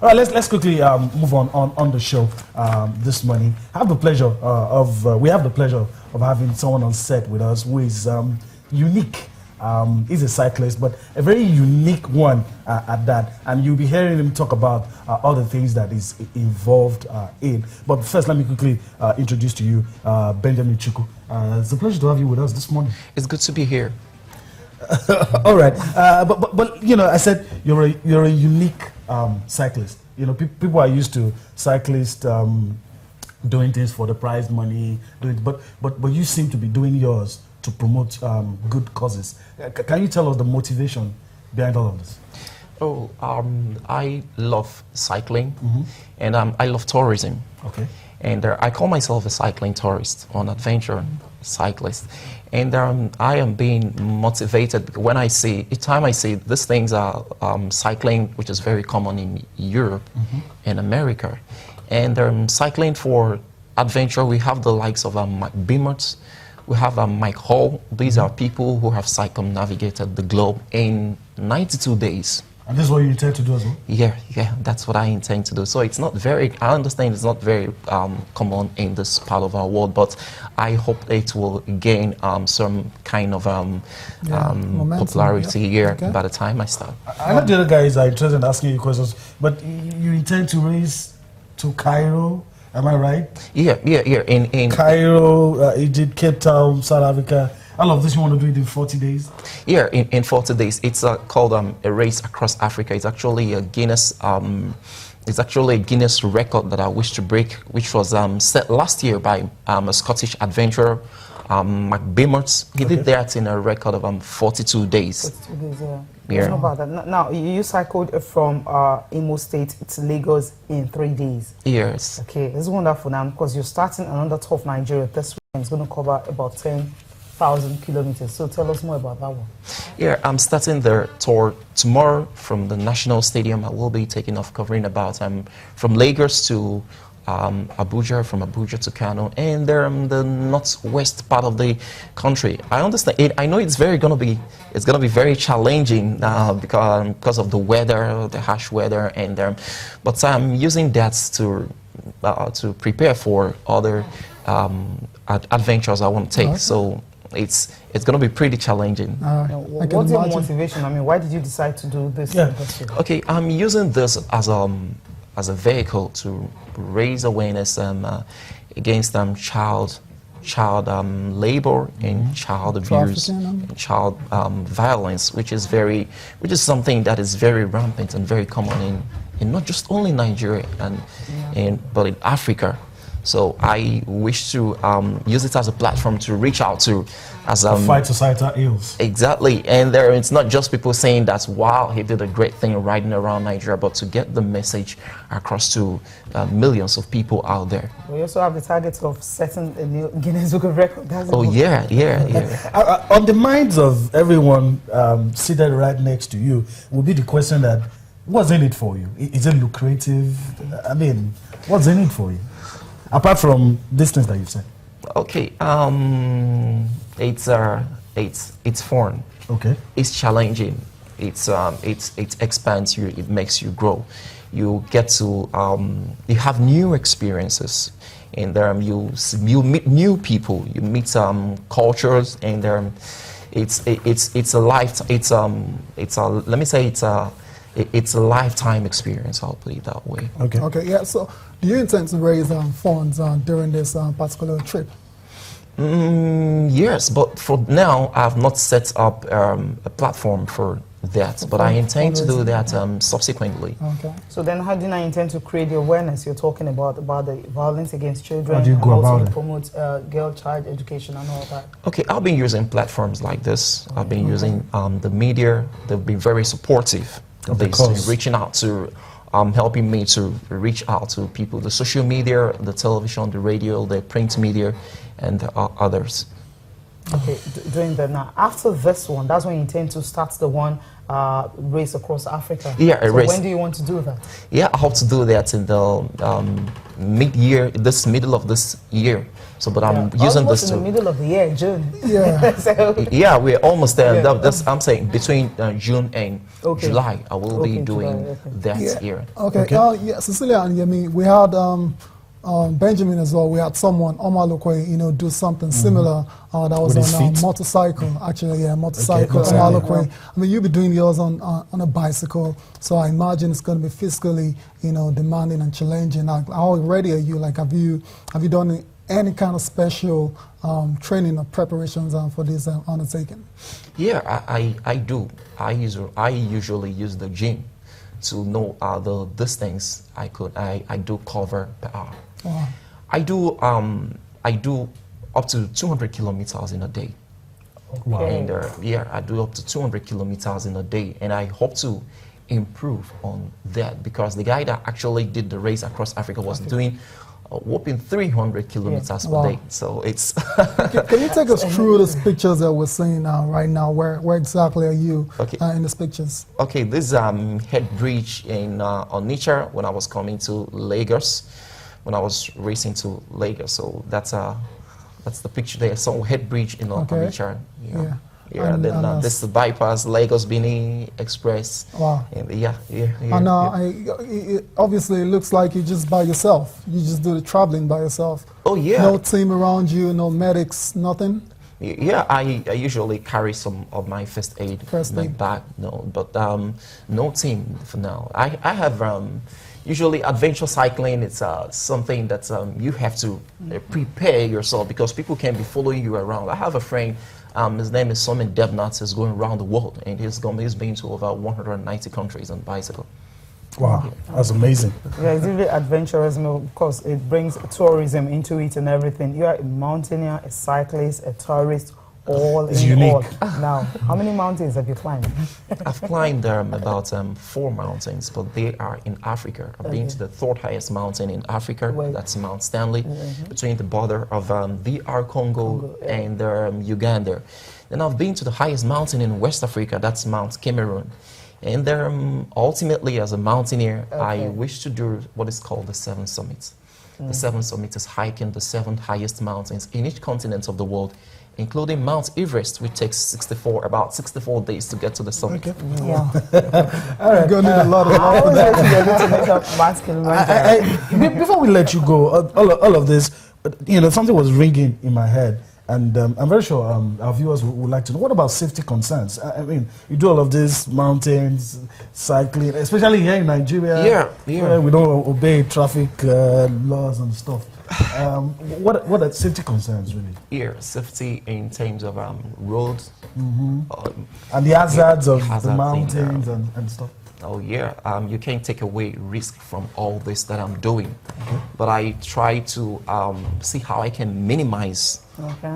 All right, let's quickly move on the show this morning. We have the pleasure of having someone on set with us who is unique. He's a cyclist, but a very unique one at that. And you'll be hearing him talk about all the things that he's involved in. But first, let me quickly introduce to you Benjamin Chukwu. It's a pleasure to have you with us this morning. It's good to be here. All right, but you know, I said you're a unique cyclist. You know, people are used to cyclists doing things for the prize money, but you seem to be doing yours to promote good causes. Can you tell us the motivation behind all of this? Oh, I love cycling, and I love tourism. Okay. And I call myself a cycling tourist, an adventure cyclist. And I am being motivated when I see, each time I see these things are cycling, which is very common in Europe and America. And cycling for adventure, we have the likes of Beamers, we have Mike Hall. These are people who have circumnavigated the globe in 92 days. And this is what you intend to do as well? Yeah, that's what I intend to do. So it's not very, I understand it's not very common in this part of our world, but I hope it will gain some kind of popularity here by the time I start. I know the other guys are interested in asking you questions, but you intend to race to Cairo, am I right? Yeah. In Cairo, Egypt, Cape Town, South Africa. All of this you want to do it in 40 days? Yeah, in 40 days. It's called a race across Africa. It's actually a Guinness. It's actually a Guinness record that I wish to break, which was set last year by a Scottish adventurer, McBeamers. He did that in a record of 42 days. 42 days, yeah. Yeah. Know about that. Now, you cycled from Imo State to Lagos in 3 days. Yes. Okay, this is wonderful now because you're starting another tour of Nigeria. This one is going to cover about 10,000 kilometers. So tell us more about that one. Yeah, I'm starting the tour tomorrow from the National Stadium. I will be taking off covering about from Lagos to Abuja, from Abuja to Kano, and they're in the northwest part of the country. I understand it. I know it's gonna be very challenging because of the weather, the harsh weather, and but I'm using that to prepare for other adventures I want to take. Okay. So it's going to be pretty challenging. What's your motivation? I mean, why did you decide to do this? Yeah. Okay, I'm using this as a vehicle to raise awareness against child labor and child abuse and child violence, which is something that is very rampant and very common in not just only Nigeria but in Africa. So I wish to use it as a platform to reach out to, fight societal ills. Exactly, and it's not just people saying that, wow, he did a great thing riding around Nigeria, but to get the message across to millions of people out there. We also have the target of setting a new Guinness Book of Records. Yeah. On the minds of everyone seated right next to you will be the question that, what's in it for you? Is it lucrative? I mean, what's in it for you? Apart from this things that you've said. Okay, it's fun. Okay. It's challenging. It expands you. It makes you grow. You get to you have new experiences, and you meet new people. You meet cultures, and it's a life. It's a lifetime experience. I'll put it that way. Okay. Yeah. So, do you intend to raise funds during this particular trip? Yes, but for now, I've not set up a platform for that. But I intend to do that subsequently. Okay. So then, how do you intend to create the awareness you're talking about the violence against children? How do you go about it? Promote child education and all that. Okay, I've been using platforms like this. I've been using the media. They've been very supportive. Reaching out to, helping me to reach out to people, the social media, the television, the radio, the print media, and others. Okay, doing that now. After this one, that's when you intend to start the one race across Africa. Yeah, a so race. when do you want to do that? Yeah, I hope to do that in the middle of this year. So, but I'm using almost this in the middle of the year, June. Yeah. So, yeah, we're almost there. Yeah. That's I'm saying between June and Okay. July, I will be Okay, doing July, okay. that year. Okay. Okay. Yeah, Cecilia and Yemi, we had Benjamin as well. We had someone, Omar Lokwe, do something similar. That was With his on a feet? motorcycle, actually. Yeah, motorcycle. Okay, Omar motorcycle. Lokwe. I mean, you'll be doing yours on a bicycle. So I imagine it's going to be physically, demanding and challenging. Like, how ready are you? Like, have you done any kind of special training or preparations for this undertaking? Yeah, I do. I usually use the gym to know the distance I do cover per hour. Wow. I do up to 200 kilometers in a day. Okay. And yeah, I do up to 200 kilometers in a day, and I hope to improve on that, because the guy that actually did the race across Africa was doing a whopping 300 kilometers Wow. per day. So it's Can you take us through these pictures that we're seeing right now? Where exactly are you Okay. in these pictures? okay. This head bridge in Onitsha when I was coming to Lagos, when I was racing to Lagos. So that's the picture there. So head bridge in Okay. Onitsha. Yeah. Yeah, And- then and, this is the bypass, Lagos Benin Express. Wow. And And obviously, it looks like you're just by yourself. You just do the traveling by yourself. Oh yeah. No team around you, no medics, nothing. Yeah, I usually carry some of my first aid First in my aid. bag. No, but no team for now. I have usually adventure cycling. It's something that you have to prepare yourself, because people can be following you around. I have a friend. His name is Somin Debnat. He's going around the world, and he's been to over 190 countries on bicycle. Wow, that's amazing. Yeah, it's really adventurous, of course. It brings tourism into it and everything. You are a mountaineer, a cyclist, a tourist, all It's in unique. all. Now, how many mountains have you climbed? I've climbed about 4 mountains, but they are in Africa. I've been to the third highest mountain in Africa. Where? That's Mount Stanley, between the border of DR Congo and Uganda. Then I've been to the highest mountain in West Africa. That's Mount Cameroon. And ultimately, as a mountaineer, I wish to do what is called the 7 summits. The 7 summits is hiking the 7 highest mountains in each continent of the world, including Mount Everest, which takes about 64 days to get to the summit. Okay. Yeah. You're going to need a lot of I always want to be able to make up Mount Kilimanjaro. Before we let you go, all of this, something was ringing in my head, and I'm very sure our viewers would like to know, what about safety concerns? I mean, you do all of this, mountains, cycling, especially here in Nigeria, where we don't obey traffic laws and stuff. What are safety concerns, really? Here, safety in terms of roads. And the hazards of hazards the in, mountains and stuff? Oh yeah, you can't take away risk from all this that I'm doing, but I try to see how I can minimize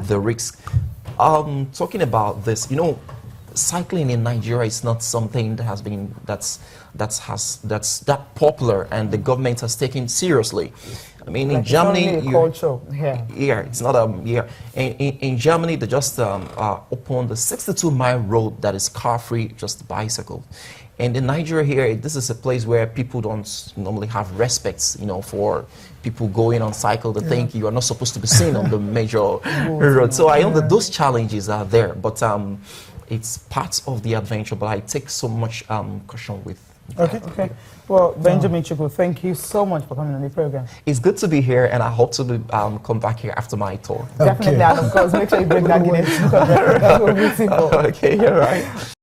the risk. Talking about this, cycling in Nigeria is not something that has been that's that popular, and the government has taken seriously. I mean, in Germany, culture. yeah, it's not in Germany they just opened the 62-mile road that is car-free, just bicycle. And in Nigeria here, this is a place where people don't normally have respects, for people going on cycle. They think you are not supposed to be seen on the major road. So I know that those challenges are there, but it's part of the adventure. But I take so much caution with. Okay. Well, Benjamin Chukwu, thank you so much for coming on the program. It's good to be here, and I hope to come back here after my tour. Definitely, and of course, make sure you bring that Guinness. We'll be simple. Okay, you're right.